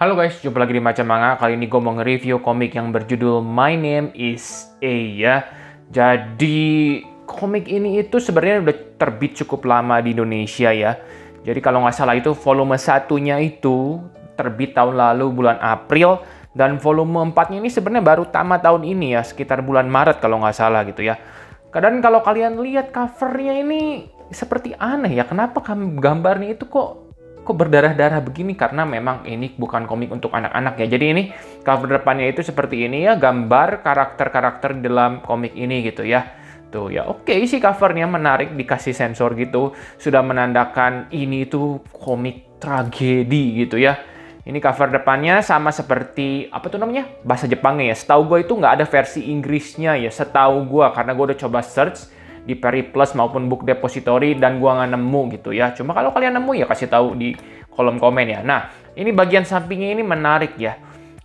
Halo guys, jumpa lagi di Macam Manga. Kali ini gue mau nge-review komik yang berjudul My Name is A ya. Jadi komik ini itu sebenarnya udah terbit cukup lama di Indonesia ya. Jadi kalau nggak salah itu volume satunya itu terbit tahun lalu bulan April. Dan volume 4-nya ini sebenarnya baru tamat tahun ini ya, sekitar bulan Maret kalau nggak salah gitu ya. Kadang kalau kalian lihat covernya ini seperti aneh ya, kenapa gambarnya itu kok berdarah-darah begini? Karena memang ini bukan komik untuk anak-anak ya. Jadi ini cover depannya itu seperti ini ya, gambar karakter-karakter dalam komik ini gitu ya. Tuh ya, oke sih covernya menarik, dikasih sensor gitu. Sudah menandakan ini tuh komik tragedi gitu ya. Ini cover depannya sama seperti, apa tuh namanya? Bahasa Jepangnya ya. Setahu gue itu nggak ada versi Inggrisnya ya, setahu gue. Karena gue udah coba search di Periplus maupun Book Depository dan gua nggak nemu gitu ya. Cuma kalau kalian nemu ya kasih tahu di kolom komen ya. Nah, ini bagian sampingnya ini menarik ya.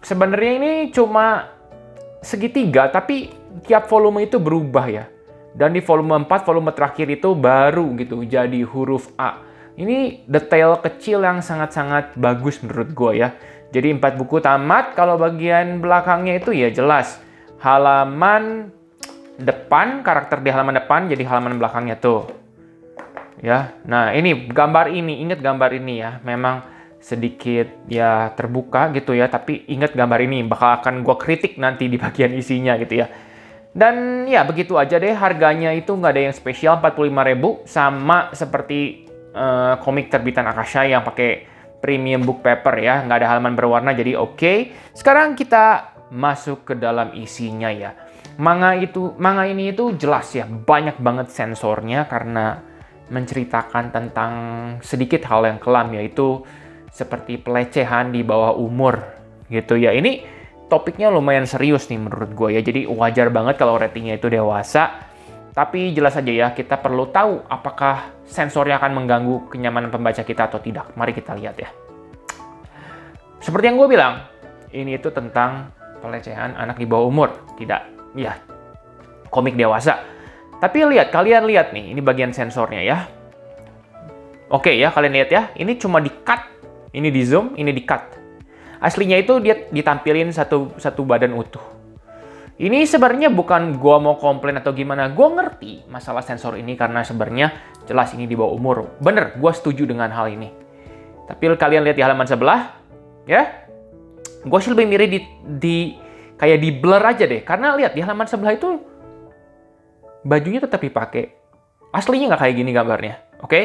Sebenarnya ini cuma segitiga tapi tiap volume itu berubah ya. Dan di volume 4, volume terakhir itu baru gitu jadi huruf A. Ini detail kecil yang sangat-sangat bagus menurut gua ya. Jadi 4 buku tamat, kalau bagian belakangnya itu ya jelas halaman depan, karakter di halaman depan jadi halaman belakangnya tuh ya. Nah ini gambar ini, ingat gambar ini ya, memang sedikit ya terbuka gitu ya, tapi ingat gambar ini bakal akan gue kritik nanti di bagian isinya gitu ya. Dan ya begitu aja deh, harganya itu nggak ada yang spesial, 45.000 sama seperti komik terbitan Akasha yang pakai premium book paper ya, nggak ada halaman berwarna. Jadi oke. Sekarang kita masuk ke dalam isinya ya. Manga ini itu jelas ya, banyak banget sensornya karena menceritakan tentang sedikit hal yang kelam, yaitu seperti pelecehan di bawah umur gitu ya. Ini topiknya lumayan serius nih menurut gue ya, jadi wajar banget kalau ratingnya itu dewasa. Tapi jelas aja ya, kita perlu tahu apakah sensornya akan mengganggu kenyamanan pembaca kita atau tidak. Mari kita lihat ya. Seperti yang gue bilang, ini itu tentang pelecehan anak di bawah umur, tidak ya, komik dewasa. Tapi kalian lihat nih, ini bagian sensornya ya. Oke ya, kalian lihat ya, ini cuma di-cut. Ini di-zoom, ini di-cut. Aslinya itu dia ditampilin satu badan utuh. Ini sebenarnya bukan gua mau komplain atau gimana. Gua ngerti masalah sensor ini karena sebenarnya jelas ini di bawah umur. Bener, gua setuju dengan hal ini. Tapi kalian lihat di halaman sebelah, ya. Gua sih lebih mirip kayak di blur aja deh, karena lihat di halaman sebelah itu bajunya tetap dipakai. Aslinya nggak kayak gini gambarnya, oke?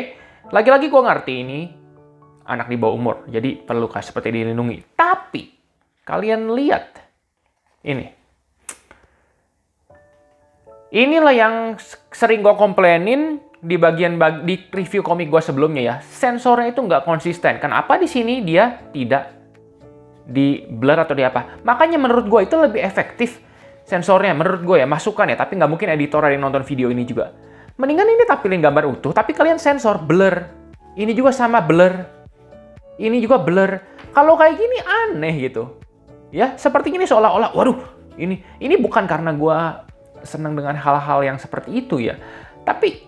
Lagi-lagi gue ngerti ini anak di bawah umur, jadi perlu seperti dilindungi. Tapi kalian lihat ini, inilah yang sering gue komplainin di di review komik gue sebelumnya ya. Sensornya itu nggak konsisten. Kenapa di sini dia tidak di blur atau di apa? Makanya menurut gue itu lebih efektif sensornya, menurut gue ya, masukan ya, tapi nggak mungkin editor ada yang nonton video ini juga. Mendingan ini tampilin gambar utuh, tapi kalian sensor blur. Ini juga sama blur. Ini juga blur. Kalau kayak gini aneh gitu. Ya, seperti ini seolah-olah, waduh, ini bukan karena gue senang dengan hal-hal yang seperti itu ya. Tapi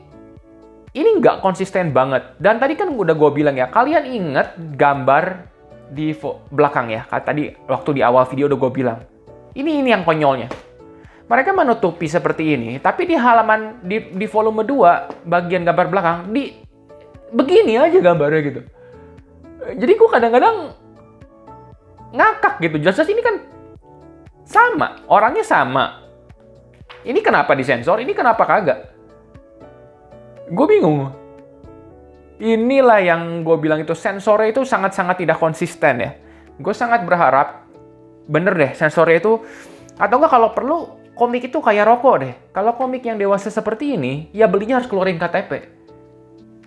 ini nggak konsisten banget. Dan tadi kan udah gue bilang ya, kalian ingat gambar di belakang ya, tadi waktu di awal video udah gue bilang ini yang konyolnya, mereka menutupi seperti ini tapi di halaman di volume 2 bagian gambar belakang begini aja gambarnya gitu. Jadi gue kadang-kadang ngakak gitu, jelas ini kan sama, orangnya sama, ini kenapa disensor, ini kenapa kagak, gue bingung. Inilah yang gue bilang itu, sensornya itu sangat-sangat tidak konsisten ya. Gue sangat berharap, bener deh sensornya itu, atau enggak kalau perlu komik itu kayak rokok deh. Kalau komik yang dewasa seperti ini, ya belinya harus keluarin KTP.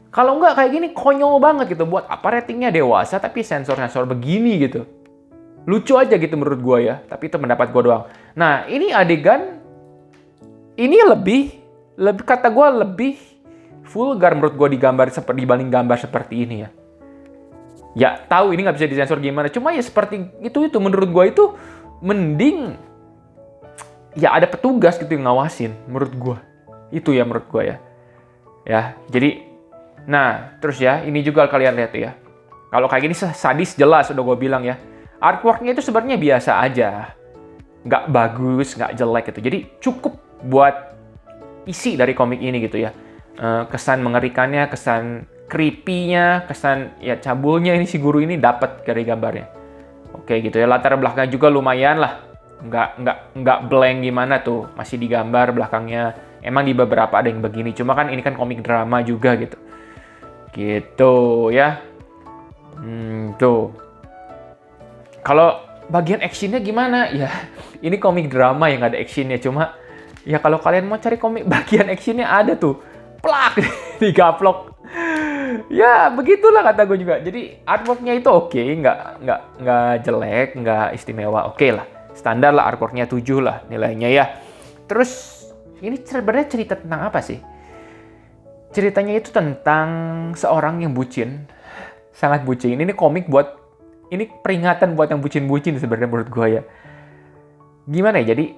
Kalau enggak kayak gini konyol banget gitu, buat apa ratingnya dewasa tapi sensor-sensor begini gitu. Lucu aja gitu menurut gue ya, tapi itu pendapat gue doang. Nah ini adegan, ini lebih kata gue lebih vulgar menurut gue dibanding gambar seperti ini ya. Ya tahu ini nggak bisa disensor gimana, cuma ya seperti itu menurut gue itu mending ya ada petugas gitu yang ngawasin menurut gue. Itu ya menurut gue ya. Ya, jadi nah terus ya ini juga kalian lihat ya. Kalau kayak gini sadis jelas udah gue bilang ya. Artworknya itu sebenarnya biasa aja. Nggak bagus, nggak jelek gitu. Jadi cukup buat isi dari komik ini gitu ya. Kesan mengerikannya, kesan creepy-nya, kesan ya cabulnya ini si guru ini dapat dari gambarnya. Oke gitu ya, latar belakang juga lumayan lah. Nggak blank gimana tuh, masih digambar belakangnya. Emang di beberapa ada yang begini, cuma kan ini kan komik drama juga gitu. Gitu ya. Tuh. Kalau bagian actionnya gimana? Ya, ini komik drama yang ada actionnya. Cuma, ya kalau kalian mau cari komik bagian actionnya ada tuh. Plak! Digaplok. Ya, begitulah kata gue juga. Jadi, artworknya itu oke. Nggak jelek, nggak istimewa. Oke lah. Standar lah, artworknya 7 lah nilainya ya. Terus, ini sebenarnya cerita tentang apa sih? Ceritanya itu tentang seorang yang bucin. Sangat bucin. Ini komik buat ini peringatan buat yang bucin-bucin sebenarnya menurut gue ya. Gimana ya, jadi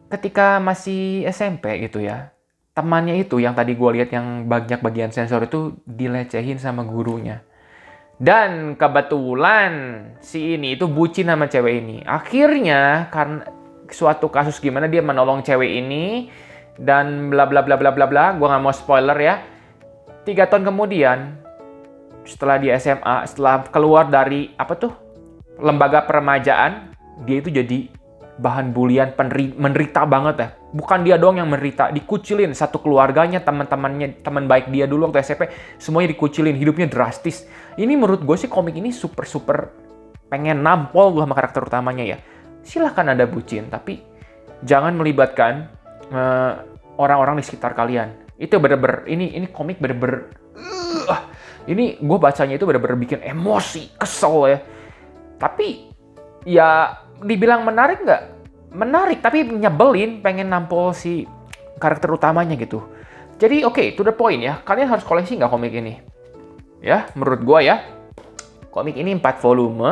ketika masih SMP gitu ya, temannya itu yang tadi gue lihat yang banyak bagian sensor itu dilecehin sama gurunya. Dan kebetulan si ini itu bucin sama cewek ini. Akhirnya karena suatu kasus gimana dia menolong cewek ini dan bla bla bla bla bla bla, gue nggak mau spoiler ya. 3 tahun kemudian, setelah di SMA, setelah keluar dari lembaga peremajaan, dia itu jadi bahan bulian, menderita banget ya. Bukan dia doang yang menderita, dikucilin satu keluarganya, teman-temannya, teman baik dia dulu waktu SMP, semuanya dikucilin, hidupnya drastis. Ini menurut gue sih komik ini super pengen nampol gue sama karakter utamanya ya. Silahkan Anda bucin, tapi jangan melibatkan orang-orang di sekitar kalian. Itu bener-bener, ini komik bener-bener ini gue bacanya itu benar-benar bikin emosi, kesel ya. Tapi ya dibilang menarik nggak? Menarik, tapi nyebelin, pengen nampol si karakter utamanya gitu. Jadi oke, to the point ya. Kalian harus koleksi nggak komik ini? Ya, menurut gue ya. Komik ini 4 volume.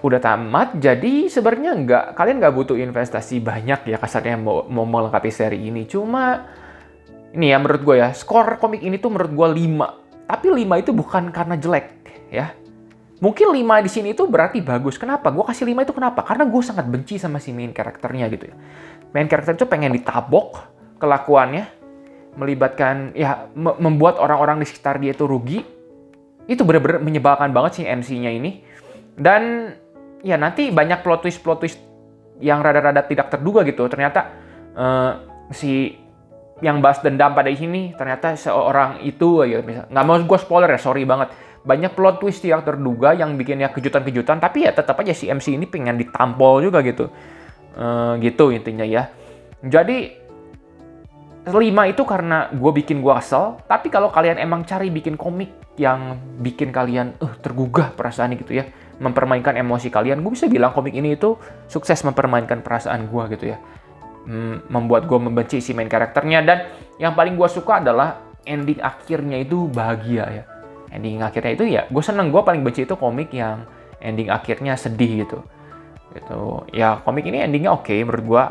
Udah tamat, jadi sebenarnya kalian nggak butuh investasi banyak ya kasarnya mau melengkapi seri ini. Cuma ini ya menurut gue ya, skor komik ini tuh menurut gue 5. Tapi 5 itu bukan karena jelek ya. Mungkin 5 di sini itu berarti bagus. Kenapa? Gue kasih 5 itu kenapa? Karena gue sangat benci sama si main karakternya gitu ya. Main karakter itu pengen ditabok kelakuannya, melibatkan ya membuat orang-orang di sekitar dia itu rugi. Itu benar-benar menyebalkan banget sih MC-nya ini. Dan ya nanti banyak plot twist yang rada-rada tidak terduga gitu. Ternyata si yang bahas dendam pada sini ternyata seorang itu ya, nggak mau gue spoiler ya, sorry banget. Banyak plot twist yang terduga yang bikinnya kejutan-kejutan, tapi ya tetap aja si MC ini pengen ditampol juga gitu. Gitu intinya ya. Jadi 5 itu karena gue bikin gue kesel, tapi kalau kalian emang cari bikin komik yang bikin kalian tergugah perasaannya gitu ya, mempermainkan emosi kalian, gue bisa bilang komik ini itu sukses mempermainkan perasaan gue gitu ya. Membuat gue membenci si main karakternya, dan yang paling gue suka adalah ending akhirnya itu bahagia ya. Ending akhirnya itu ya gue seneng. Gue paling benci itu komik yang ending akhirnya sedih gitu ya. Komik ini endingnya oke menurut gue,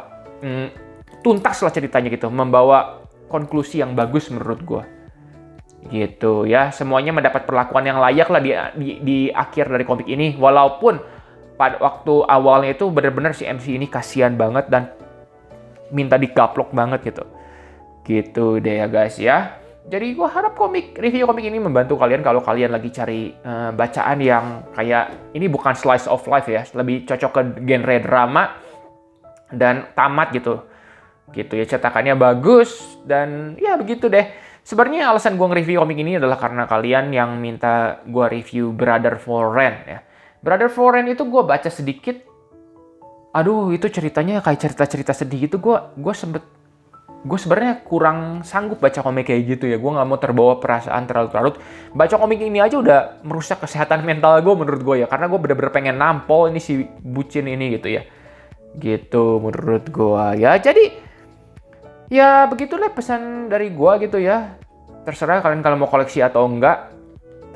tuntas lah ceritanya gitu, membawa konklusi yang bagus menurut gue gitu ya. Semuanya mendapat perlakuan yang layak lah di akhir dari komik ini, walaupun pada waktu awalnya itu benar-benar si MC ini kasihan banget dan minta digaplok banget gitu deh ya guys ya. Jadi gue harap review komik ini membantu kalian kalau kalian lagi cari bacaan yang kayak ini, bukan slice of life ya, lebih cocok ke genre drama dan tamat gitu ya. Cetakannya bagus dan ya begitu deh. Sebenarnya alasan gue nge-review komik ini adalah karena kalian yang minta gue review Brother for Rent ya. Brother for Rent itu gue baca sedikit, aduh itu ceritanya kayak cerita-cerita sedih gitu. Gue sebenarnya kurang sanggup baca komik kayak gitu ya. Gue nggak mau terbawa perasaan terlalu-larut. Baca komik ini aja udah merusak kesehatan mental gue menurut gue ya. Karena gue bener-bener pengen nampol ini si bucin ini gitu ya. Gitu menurut gue ya. Jadi ya begitulah pesan dari gue gitu ya. Terserah kalian kalau mau koleksi atau enggak.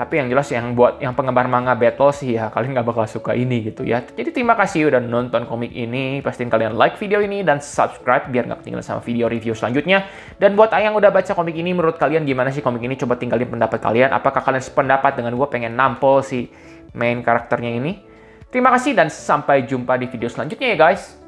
Tapi yang jelas yang penggemar manga battle sih ya, kalian nggak bakal suka ini gitu ya. Jadi terima kasih udah nonton komik ini. Pastiin kalian like video ini dan subscribe biar nggak ketinggalan sama video review selanjutnya. Dan buat yang udah baca komik ini, menurut kalian gimana sih komik ini? Coba tinggalin pendapat kalian. Apakah kalian sependapat dengan gue pengen nampol si main karakternya ini. Terima kasih dan sampai jumpa di video selanjutnya ya guys.